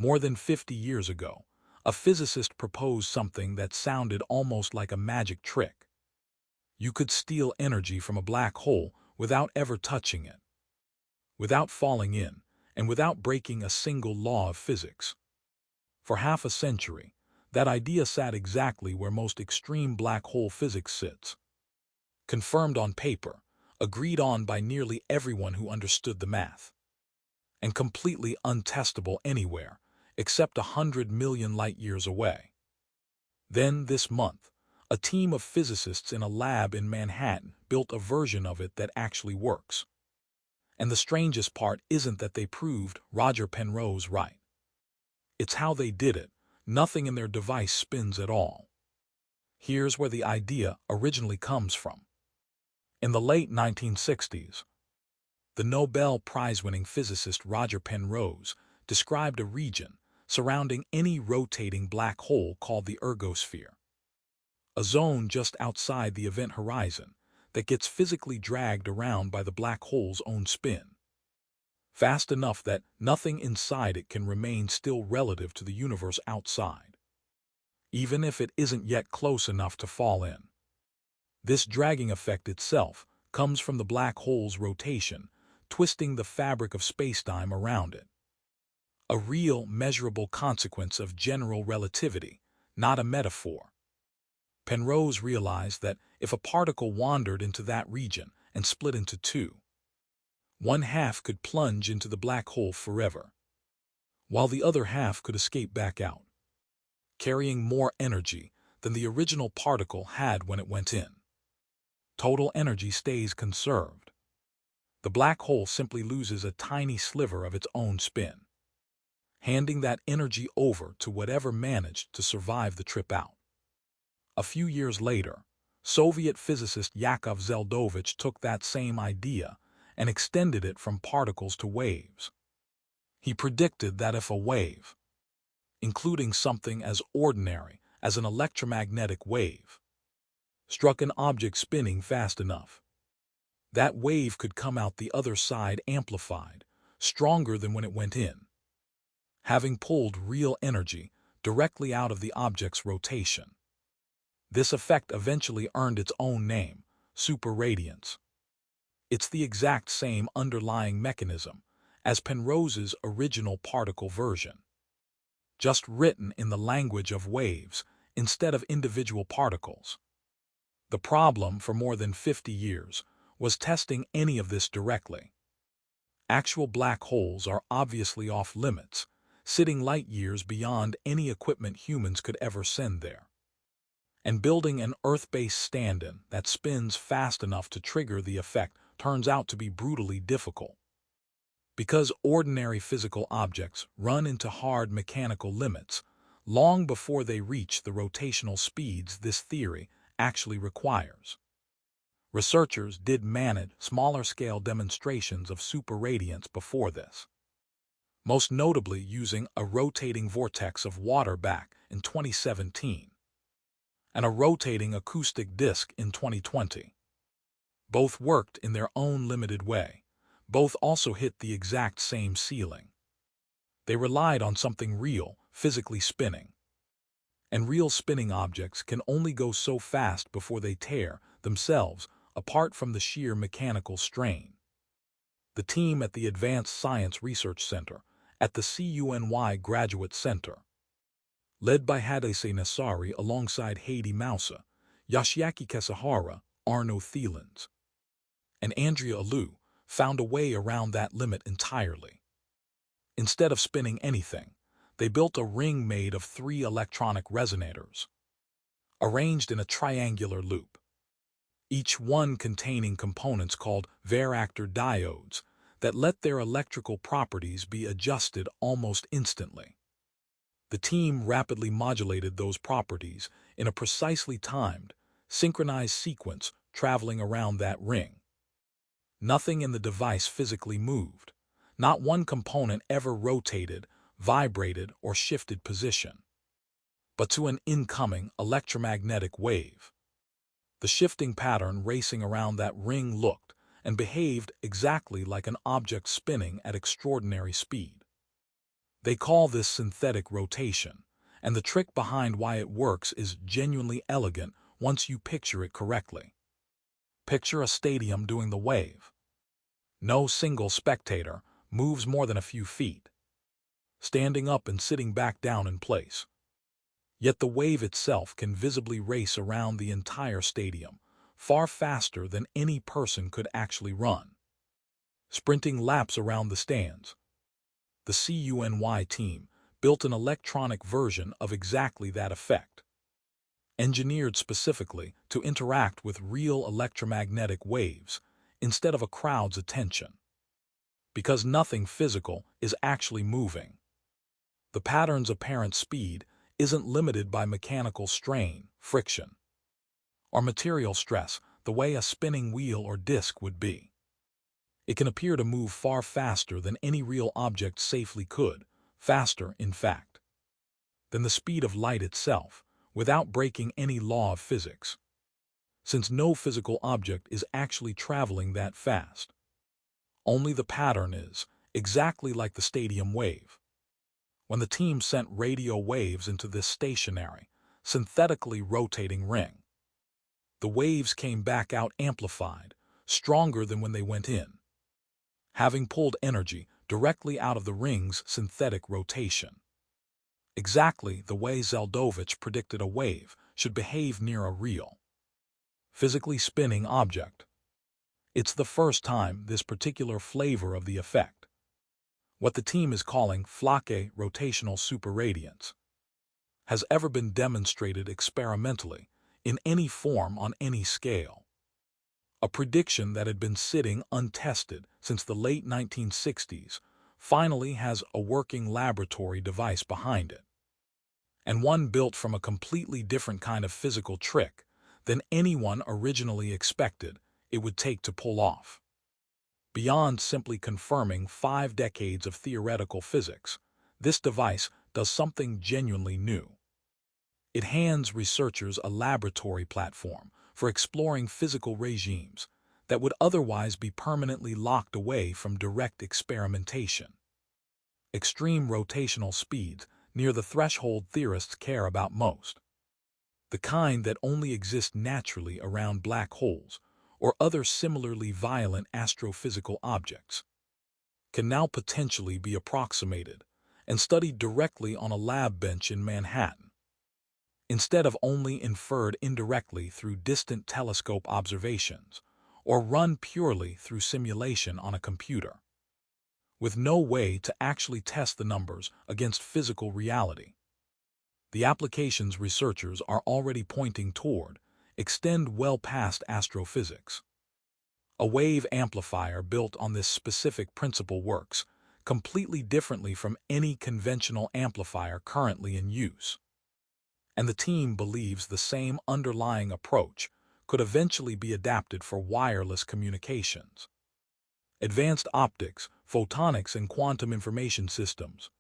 More than 50 years ago, a physicist proposed something that sounded almost like a magic trick. You could steal energy from a black hole without ever touching it, without falling in, and without breaking a single law of physics. For half a century, that idea sat exactly where most extreme black hole physics sits. Confirmed on paper, agreed on by nearly everyone who understood the math, and completely untestable anywhere except 100 million light-years away. Then, this month, a team of physicists in a lab in Manhattan built a version of it that actually works. And the strangest part isn't that they proved Roger Penrose right. It's how they did it. Nothing in their device spins at all. Here's where the idea originally comes from. In the late 1960s, the Nobel Prize-winning physicist Roger Penrose described a region surrounding any rotating black hole called the ergosphere, a zone just outside the event horizon that gets physically dragged around by the black hole's own spin, fast enough that nothing inside it can remain still relative to the universe outside, even if it isn't yet close enough to fall in. This dragging effect itself comes from the black hole's rotation, twisting the fabric of spacetime around it. A real, measurable consequence of general relativity, not a metaphor. Penrose realized that if a particle wandered into that region and split into two, one half could plunge into the black hole forever, while the other half could escape back out, carrying more energy than the original particle had when it went in. Total energy stays conserved. The black hole simply loses a tiny sliver of its own spin, handing that energy over to whatever managed to survive the trip out. A few years later, Soviet physicist Yakov Zeldovich took that same idea and extended it from particles to waves. He predicted that if a wave, including something as ordinary as an electromagnetic wave, struck an object spinning fast enough, that wave could come out the other side amplified, stronger than when it went in, having pulled real energy directly out of the object's rotation. This effect eventually earned its own name, superradiance. It's the exact same underlying mechanism as Penrose's original particle version, just written in the language of waves instead of individual particles. The problem for more than 50 years was testing any of this directly. Actual black holes are obviously off limits, sitting light-years beyond any equipment humans could ever send there. And building an Earth-based stand-in that spins fast enough to trigger the effect turns out to be brutally difficult. Because ordinary physical objects run into hard mechanical limits long before they reach the rotational speeds this theory actually requires. Researchers did manage smaller-scale demonstrations of superradiance before this, most notably using a rotating vortex of water back in 2017 and a rotating acoustic disk in 2020. Both worked in their own limited way. Both also hit the exact same ceiling. They relied on something real, physically spinning. And real spinning objects can only go so fast before they tear themselves apart from the sheer mechanical strain. The team at the Advanced Science Research Center at the CUNY Graduate Center, led by Hadiseh Nasari alongside Heidi Moussa, Yoshiaki Kesahara, Arno Thielens, and Andrea Alou, found a way around that limit entirely. Instead of spinning anything, they built a ring made of 3 electronic resonators, arranged in a triangular loop, each one containing components called varactor diodes that let their electrical properties be adjusted almost instantly. The team rapidly modulated those properties in a precisely timed, synchronized sequence traveling around that ring. Nothing in the device physically moved. Not one component ever rotated, vibrated, or shifted position. But to an incoming electromagnetic wave, the shifting pattern racing around that ring looked and behaved exactly like an object spinning at extraordinary speed. They call this synthetic rotation, and the trick behind why it works is genuinely elegant once you picture it correctly. Picture a stadium doing the wave. No single spectator moves more than a few feet, standing up and sitting back down in place. Yet the wave itself can visibly race around the entire stadium, far faster than any person could actually run, sprinting laps around the stands. The CUNY team built an electronic version of exactly that effect, engineered specifically to interact with real electromagnetic waves instead of a crowd's attention. Because nothing physical is actually moving, the pattern's apparent speed isn't limited by mechanical strain, friction, or material stress the way a spinning wheel or disc would be. It can appear to move far faster than any real object safely could, faster, in fact, than the speed of light itself, without breaking any law of physics, since no physical object is actually traveling that fast. Only the pattern is, exactly like the stadium wave. When the team sent radio waves into this stationary, synthetically rotating ring, the waves came back out amplified, stronger than when they went in, having pulled energy directly out of the ring's synthetic rotation. Exactly the way Zeldovich predicted a wave should behave near a real, physically spinning object. It's the first time this particular flavor of the effect, what the team is calling flake rotational superradiance, has ever been demonstrated experimentally in any form on any scale. A prediction that had been sitting untested since the late 1960s finally has a working laboratory device behind it, and one built from a completely different kind of physical trick than anyone originally expected it would take to pull off. Beyond simply confirming 5 decades of theoretical physics, this device does something genuinely new. It hands researchers a laboratory platform for exploring physical regimes that would otherwise be permanently locked away from direct experimentation. Extreme rotational speeds near the threshold theorists care about most, the kind that only exist naturally around black holes or other similarly violent astrophysical objects, can now potentially be approximated and studied directly on a lab bench in Manhattan, instead of only inferred indirectly through distant telescope observations or run purely through simulation on a computer, with no way to actually test the numbers against physical reality. The applications researchers are already pointing toward extend well past astrophysics. A wave amplifier built on this specific principle works completely differently from any conventional amplifier currently in use, and the team believes the same underlying approach could eventually be adapted for wireless communications, advanced optics, photonics, and quantum information systems.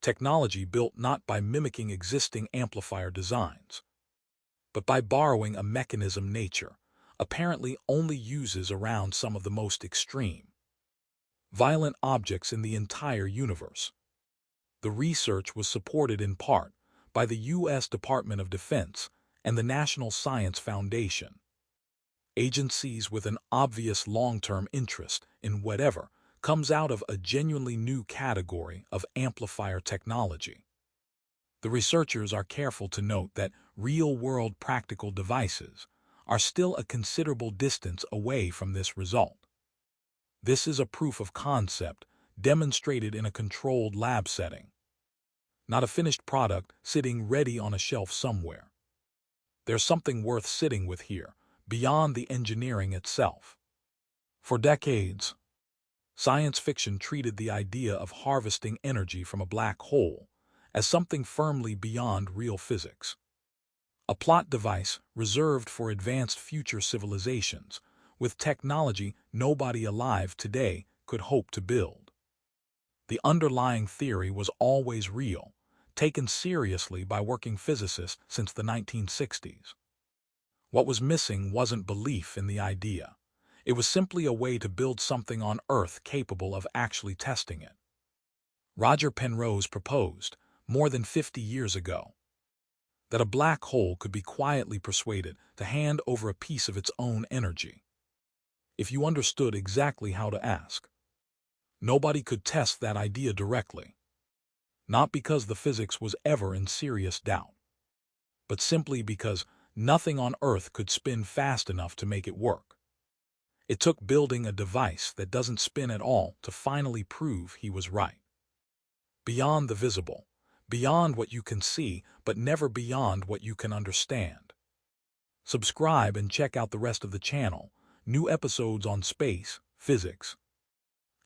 Technology built not by mimicking existing amplifier designs, but by borrowing a mechanism nature apparently only uses around some of the most extreme, violent objects in the entire universe. The research was supported in part by the U.S. Department of Defense and the National Science Foundation, agencies with an obvious long-term interest in whatever comes out of a genuinely new category of amplifier technology. The researchers are careful to note that real-world practical devices are still a considerable distance away from this result. This is a proof of concept demonstrated in a controlled lab setting, not a finished product sitting ready on a shelf somewhere. There's something worth sitting with here, beyond the engineering itself. For decades, science fiction treated the idea of harvesting energy from a black hole as something firmly beyond real physics, a plot device reserved for advanced future civilizations with technology nobody alive today could hope to build. The underlying theory was always real, taken seriously by working physicists since the 1960s. What was missing wasn't belief in the idea. It was simply a way to build something on Earth capable of actually testing it. Roger Penrose proposed, more than 50 years ago, that a black hole could be quietly persuaded to hand over a piece of its own energy, if you understood exactly how to ask. Nobody could test that idea directly, not because the physics was ever in serious doubt, but simply because nothing on Earth could spin fast enough to make it work. It took building a device that doesn't spin at all to finally prove he was right. Beyond the visible, beyond what you can see, but never beyond what you can understand. Subscribe and check out the rest of the channel, new episodes on space, physics,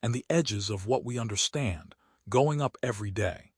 and the edges of what we understand, going up every day.